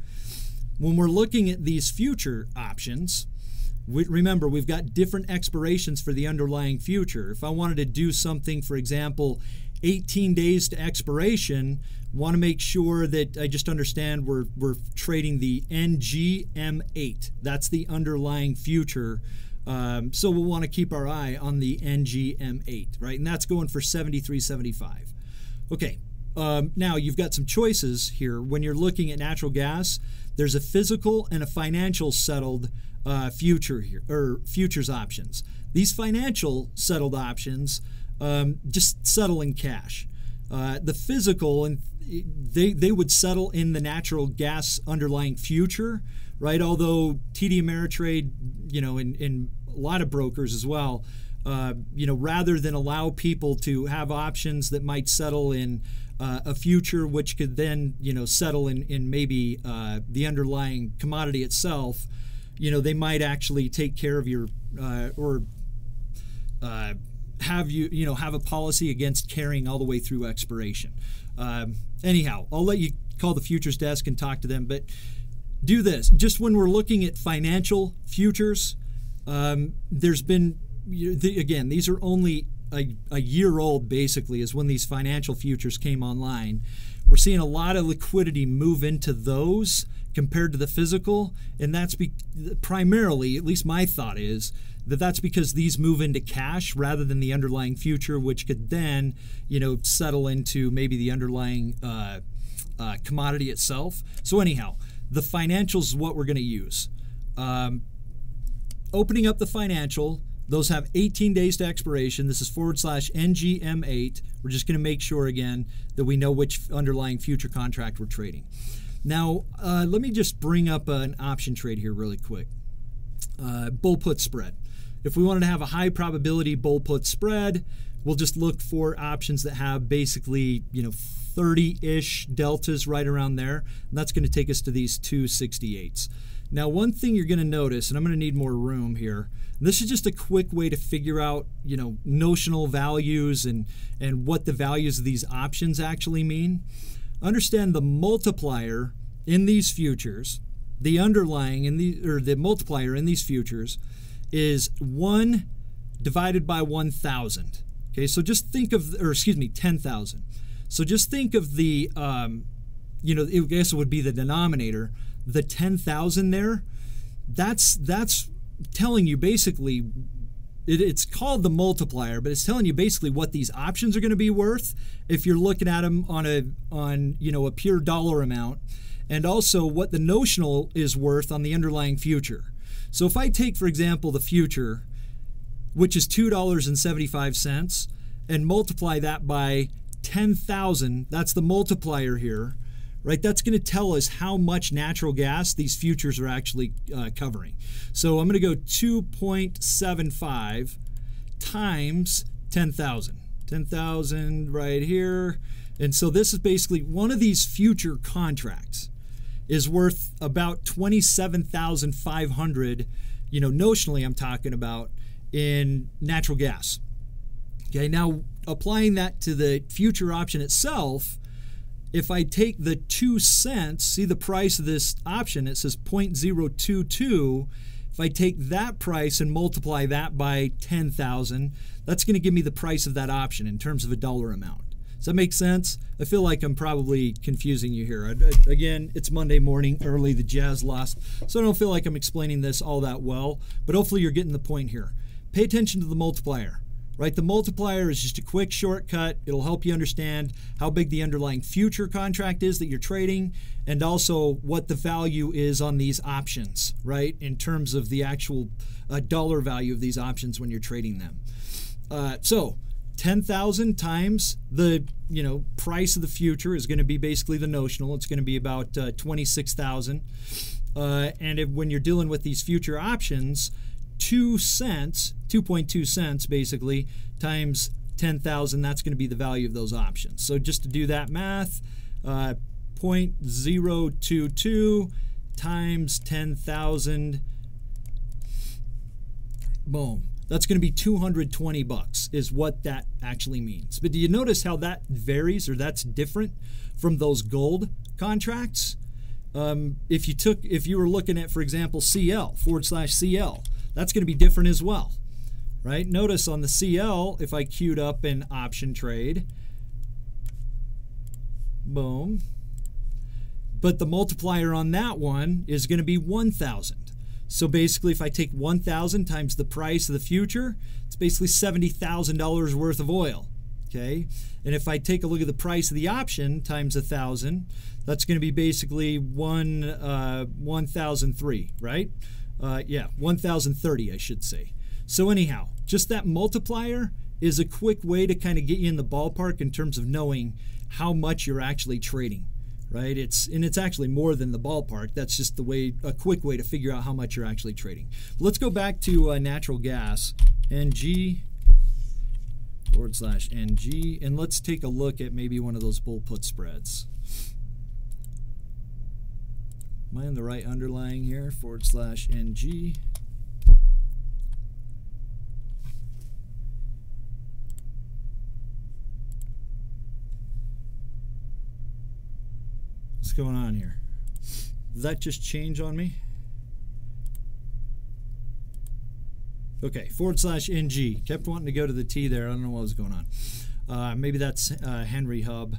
When we're looking at these future options, remember, we've got different expirations for the underlying future. If I wanted to do something, for example, 18 days to expiration, want to make sure that I just understand we're trading the NGM8. That's the underlying future. So we'll want to keep our eye on the NGM8, right? And that's going for 73.75. Okay, now you've got some choices here. When you're looking at natural gas, there's a physical and a financial settled future here, or futures options. These financial settled options just settle in cash. The physical, and they would settle in the natural gas underlying future, right? Although TD Ameritrade, you know, and a lot of brokers as well, you know, rather than allow people to have options that might settle in a future, which could then, you know, settle in maybe the underlying commodity itself, you know, they might actually take care of your have you, you know, have a policy against carrying all the way through expiration. Anyhow, I'll let you call the futures desk and talk to them, but do this. Just when we're looking at financial futures, there's been, again, these are only a year old, basically, is when these financial futures came online. We're seeing a lot of liquidity move into those compared to the physical, and that's primarily, at least my thought is, that's because these move into cash rather than the underlying future, which could then, you know, settle into maybe the underlying commodity itself. So anyhow, the financials is what we're going to use. Opening up the financial, those have 18 days to expiration. This is /NGM8. We're just going to make sure again that we know which underlying future contract we're trading. Now, let me just bring up an option trade here really quick. Bull put spread. If we wanted to have a high probability bull put spread, we'll just look for options that have basically, you know, 30-ish deltas right around there. And that's going to take us to these 268s. Now, one thing you're going to notice, and I'm going to need more room here, and this is just a quick way to figure out, you know, notional values and what the values of these options actually mean. Understand the multiplier in these futures, the underlying in the, or the multiplier in these futures is 1 divided by 1,000. Okay, so just think of, or excuse me, 10,000. So just think of the, you know, I guess it would be the denominator, the 10,000 there. That's telling you basically, it's called the multiplier, but it's telling you basically what these options are going to be worth if you're looking at them on you know, a pure dollar amount, and also what the notional is worth on the underlying future. So if I take, for example, the future which is $2.75, and multiply that by 10,000, that's the multiplier here, right? That's going to tell us how much natural gas these futures are actually covering. So I'm going to go 2.75 times 10,000. 10,000 right here. And so this is basically one of these future contracts is worth about 27,500, notionally I'm talking about, in natural gas. Okay, now applying that to the future option itself, if I take the 2 cents, see the price of this option, it says 0.022. If I take that price and multiply that by 10,000, that's going to give me the price of that option in terms of a dollar amount. Does that make sense? I feel like I'm probably confusing you here. Again, it's Monday morning, early, the Jazz lost, so I don't feel like I'm explaining this all that well, but hopefully you're getting the point here. Pay attention to the multiplier. Right, the multiplier is just a quick shortcut. It'll help you understand how big the underlying future contract is that you're trading, and also what the value is on these options, right, in terms of the actual dollar value of these options when you're trading them. So 10,000 times the price of the future is going to be basically the notional. It's going to be about 26,000. And when you're dealing with these future options, 2 cents, 2.2 cents basically, times 10,000, that's going to be the value of those options. So just to do that math, 0.022 times 10,000, boom. That's going to be $220 is what that actually means. But do you notice how that varies, or that's different from those gold contracts? If you were looking at, for example, CL/CL, that's going to be different as well, right? Notice on the CL, if I queued up an option trade, boom, but the multiplier on that one is going to be 1,000. So basically, if I take 1,000 times the price of the future, it's basically $70,000 worth of oil, okay? And if I take a look at the price of the option times 1,000, that's going to be basically 1,003, right? 1,030, I should say. So anyhow, just that multiplier is a quick way to kind of get you in the ballpark in terms of knowing how much you're actually trading, right? It's actually more than the ballpark. That's just a quick way to figure out how much you're actually trading. But let's go back to natural gas, NG/NG, and let's take a look at maybe one of those bull put spreads. Am I in the right underlying here? /NG. What's going on here? Did that just change on me? Okay, /NG. Kept wanting to go to the T there. I don't know what was going on. Maybe that's Henry Hub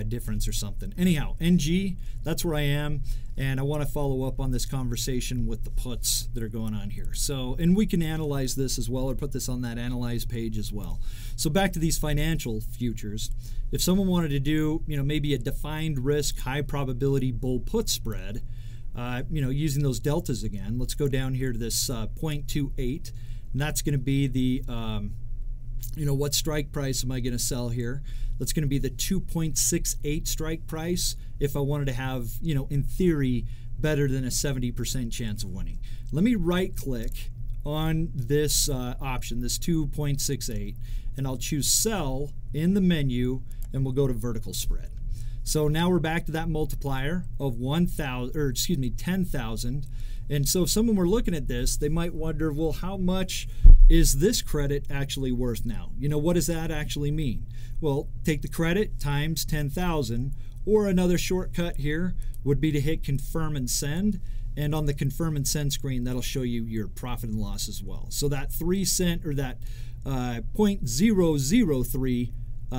difference or something. Anyhow, NG, that's where I am, and I want to follow up on this conversation with the puts that are going on here. So, and we can analyze this as well, or put this on that analyze page as well. So back to these financial futures. If someone wanted to do, maybe a defined risk, high probability bull put spread, using those deltas again, let's go down here to this 0.28, and that's going to be the what strike price am I going to sell here? That's going to be the 2.68 strike price if I wanted to have, in theory, better than a 70% chance of winning. Let me right click on this option, this 2.68, and I'll choose sell in the menu, and we'll go to vertical spread. So now we're back to that multiplier of 10,000. And so if someone were looking at this, they might wonder, well, how much is this credit actually worth now? What does that actually mean? Well, take the credit times 10,000, or another shortcut here would be to hit confirm and send. And on the confirm and send screen, that'll show you your profit and loss as well. So that 3 cent or that 0.003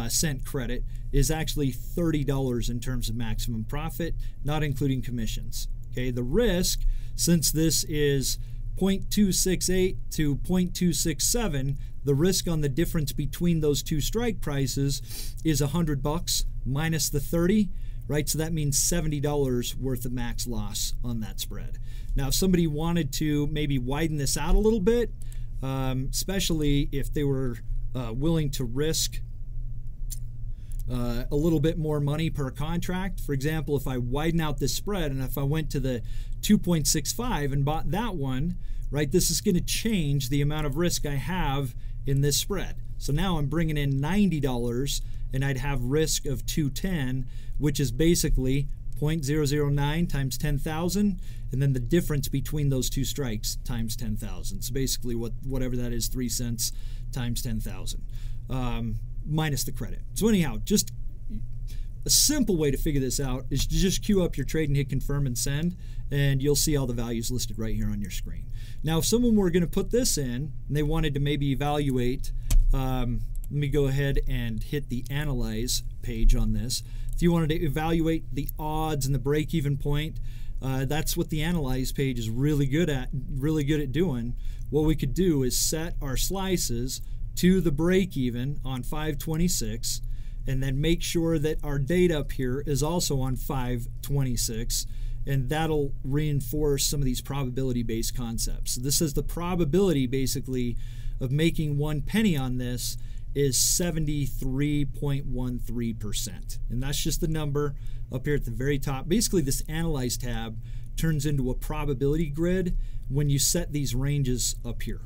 cent credit is actually $30 in terms of maximum profit, not including commissions. Okay, the risk, since this is 0.268 to 0.267, the risk on the difference between those two strike prices is $100 minus the 30, right? So that means $70 worth of max loss on that spread. Now, if somebody wanted to maybe widen this out a little bit, especially if they were willing to risk a little bit more money per contract. For example, if I widen out this spread and if I went to the 2.65 and bought that one, right, this is going to change the amount of risk I have in this spread. So now I'm bringing in $90 and I'd have risk of 210, which is basically 0.009 times 10,000, and then the difference between those two strikes times 10,000. So basically whatever that is, 3 cents times 10,000. Minus the credit. So anyhow, just a simple way to figure this out is to just queue up your trade and hit confirm and send, and you'll see all the values listed right here on your screen. Now, if someone were going to put this in and they wanted to maybe evaluate, let me go ahead and hit the analyze page on this. If you wanted to evaluate the odds and the break-even point, that's what the analyze page is really good at doing. What we could do is set our slices to the break-even on 526, and then make sure that our date up here is also on 526, and that'll reinforce some of these probability-based concepts. So this is the probability, basically, of making 1 penny on this is 73.13%, and that's just the number up here at the very top. Basically, this Analyze tab turns into a probability grid when you set these ranges up here.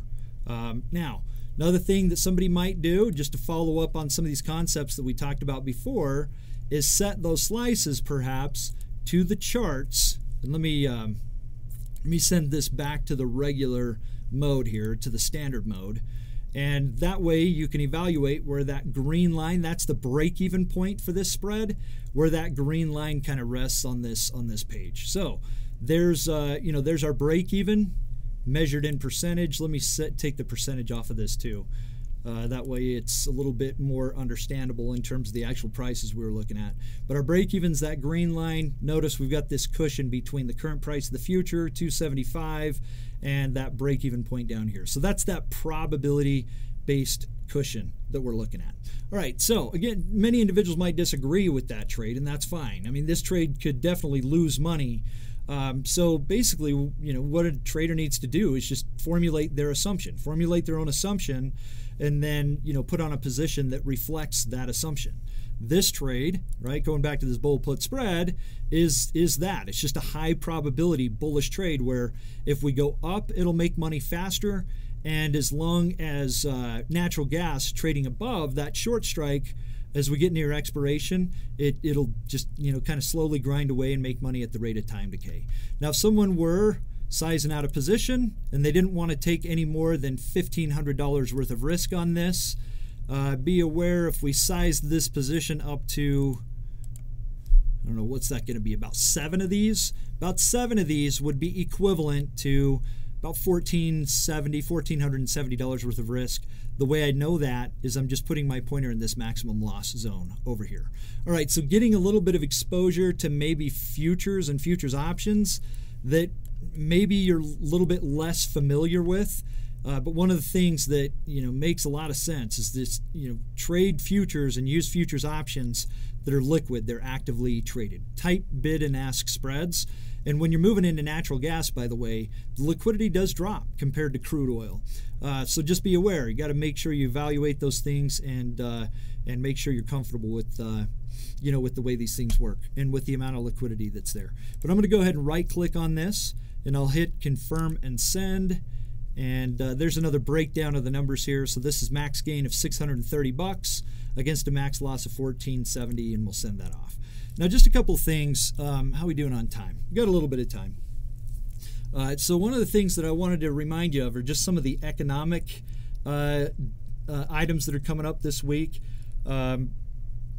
Now, another thing that somebody might do, just to follow up on some of these concepts that we talked about before, is set those slices perhaps to the charts. And let me send this back to the regular mode here, to the standard mode. And that way you can evaluate where that green line, that's the break-even point for this spread, where that green line kind of rests on this page. So there's there's our break-even measured in percentage. Let me take the percentage off of this too. That way it's a little bit more understandable in terms of the actual prices we were looking at. But our break-even's that green line. Notice we've got this cushion between the current price of the future, 275, and that break-even point down here. So that's that probability-based cushion that we're looking at. All right, so again, many individuals might disagree with that trade, and that's fine. I mean, this trade could definitely lose money. So basically, what a trader needs to do is just formulate their assumption, formulate their own assumption, and then, put on a position that reflects that assumption. This trade, right, going back to this bull put spread, is that. It's just a high probability bullish trade where if we go up, it'll make money faster, and as long as natural gas trading above that short strike, as we get near expiration, it'll just kind of slowly grind away and make money at the rate of time decay. Now, if someone were sizing out a position and they didn't want to take any more than $1,500 worth of risk on this, be aware if we sized this position up to, I don't know, what's that going to be, about 7 of these? About 7 of these would be equivalent to about $1,470 worth of risk. The way I know that is I'm just putting my pointer in this maximum loss zone over here. All right, so getting a little bit of exposure to maybe futures and futures options that maybe you're a little bit less familiar with. But one of the things that makes a lot of sense is this trade futures and use futures options that are liquid. They're actively traded. Tight bid and ask spreads. And when you're moving into natural gas, by the way, the liquidity does drop compared to crude oil. So just be aware. You got to make sure you evaluate those things and make sure you're comfortable with with the way these things work and with the amount of liquidity that's there. But I'm going to go ahead and right-click on this, and I'll hit confirm and send. And there's another breakdown of the numbers here. So this is max gain of $630 against a max loss of $1470, and we'll send that off. Now, just a couple things. How are we doing on time? We've got a little bit of time. So one of the things that I wanted to remind you of are just some of the economic items that are coming up this week.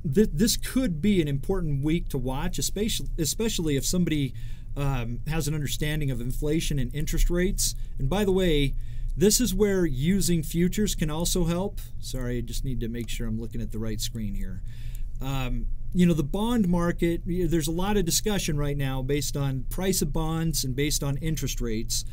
This could be an important week to watch, especially if somebody has an understanding of inflation and interest rates. And by the way, this is where using futures can also help. Sorry, I just need to make sure I'm looking at the right screen here. The bond market, there's a lot of discussion right now based on price of bonds and based on interest rates.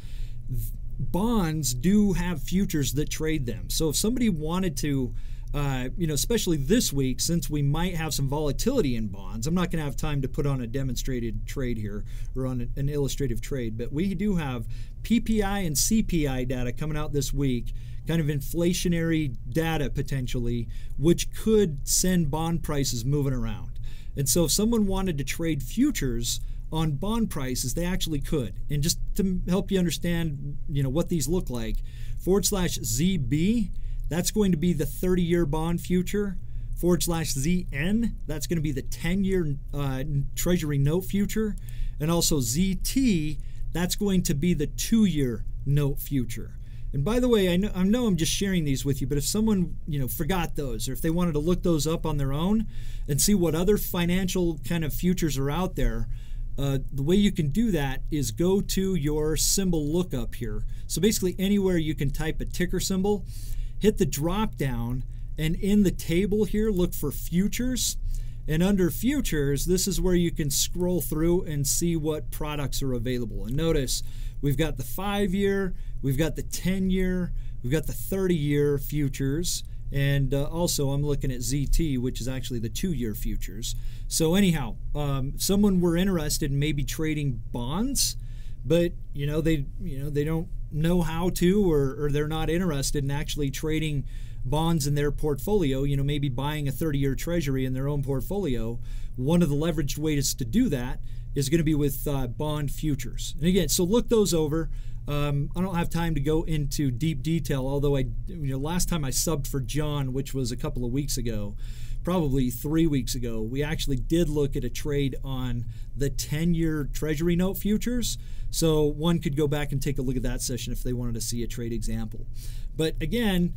Bonds do have futures that trade them. So if somebody wanted to, especially this week, since we might have some volatility in bonds, I'm not going to have time to put on a demonstrated trade here or on an illustrative trade, but we do have PPI and CPI data coming out this week, kind of inflationary data potentially, which could send bond prices moving around. And so if someone wanted to trade futures on bond prices, they actually could. And just to help you understand, what these look like, /ZB, that's going to be the 30-year bond future. /ZN, that's going to be the 10-year Treasury note future. And also ZT, that's going to be the 2-year note future. And by the way, I know I'm just sharing these with you, but if someone forgot those, or if they wanted to look those up on their own and see what other financial kind of futures are out there, the way you can do that is go to your symbol lookup here. So basically anywhere you can type a ticker symbol, hit the drop down, and in the table here look for futures. And under futures, this is where you can scroll through and see what products are available. And notice we've got the 5-year, we've got the 10-year, we've got the 30-year futures, and also I'm looking at ZT, which is actually the 2-year futures. So anyhow, someone were interested in maybe trading bonds, but they don't know how to, or they're not interested in actually trading bonds in their portfolio, maybe buying a 30-year treasury in their own portfolio. One of the leveraged ways to do that is going to be with bond futures. And again, so look those over. I don't have time to go into deep detail, although last time I subbed for John, which was a couple of weeks ago, probably 3 weeks ago, we actually did look at a trade on the 10-year Treasury note futures. So one could go back and take a look at that session if they wanted to see a trade example. But again,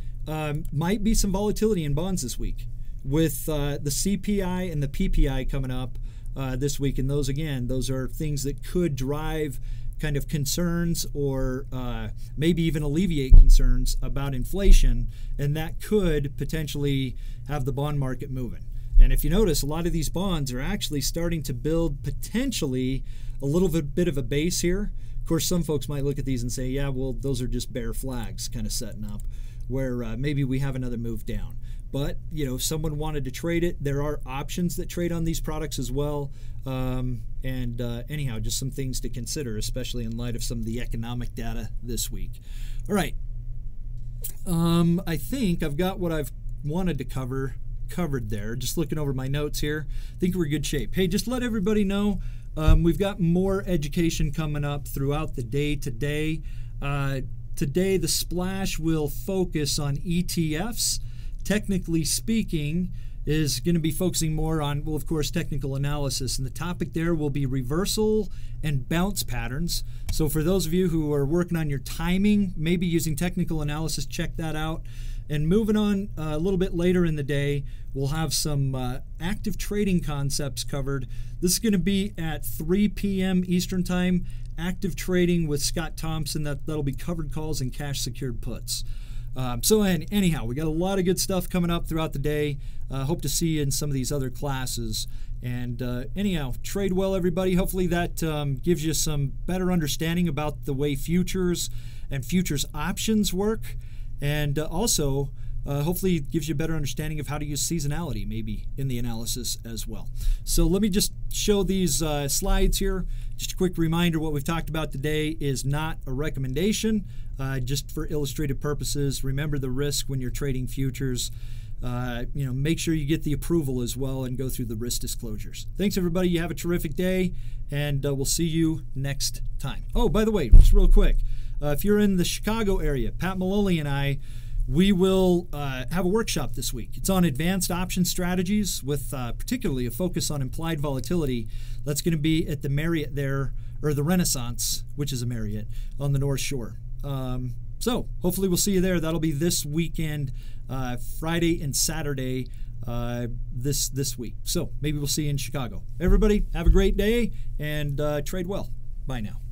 might be some volatility in bonds this week with the CPI and the PPI coming up this week. And those are things that could drive kind of concerns or maybe even alleviate concerns about inflation, and that could potentially have the bond market moving. And if you notice, a lot of these bonds are actually starting to build potentially a little bit of a base here. Of course, some folks might look at these and say, yeah, well, those are just bear flags kind of setting up where maybe we have another move down. But, if someone wanted to trade it, there are options that trade on these products as well. Anyhow, just some things to consider, especially in light of some of the economic data this week. All right. I think I've got what I've wanted to covered there. Just looking over my notes here, I think we're in good shape. Hey, just let everybody know, we've got more education coming up throughout the day today. Today, the splash will focus on ETFs. Technically speaking, is going to be focusing more on, well, of course, technical analysis. And the topic there will be reversal and bounce patterns. So for those of you who are working on your timing, maybe using technical analysis, check that out. And moving on a little bit later in the day, we'll have some active trading concepts covered. This is going to be at 3 p.m. Eastern Time, active trading with Scott Thompson. That'll be covered calls and cash secured puts. Anyhow, we got a lot of good stuff coming up throughout the day. Hope to see you in some of these other classes. And anyhow, trade well, everybody. Hopefully that gives you some better understanding about the way futures and futures options work. And also, hopefully it gives you a better understanding of how to use seasonality maybe in the analysis as well. So let me just show these slides here. Just a quick reminder, what we've talked about today is not a recommendation, just for illustrative purposes. Remember the risk when you're trading futures. Make sure you get the approval as well and go through the risk disclosures. Thanks, everybody. You have a terrific day, and we'll see you next time. Oh, by the way, just real quick, if you're in the Chicago area, Pat Maloney and I, we will have a workshop this week. It's on advanced option strategies with particularly a focus on implied volatility. That's going to be at the Marriott there, or the Renaissance, which is a Marriott, on the North Shore. So hopefully we'll see you there. That'll be this weekend, Friday and Saturday this week. So maybe we'll see you in Chicago. Everybody, have a great day and trade well. Bye now.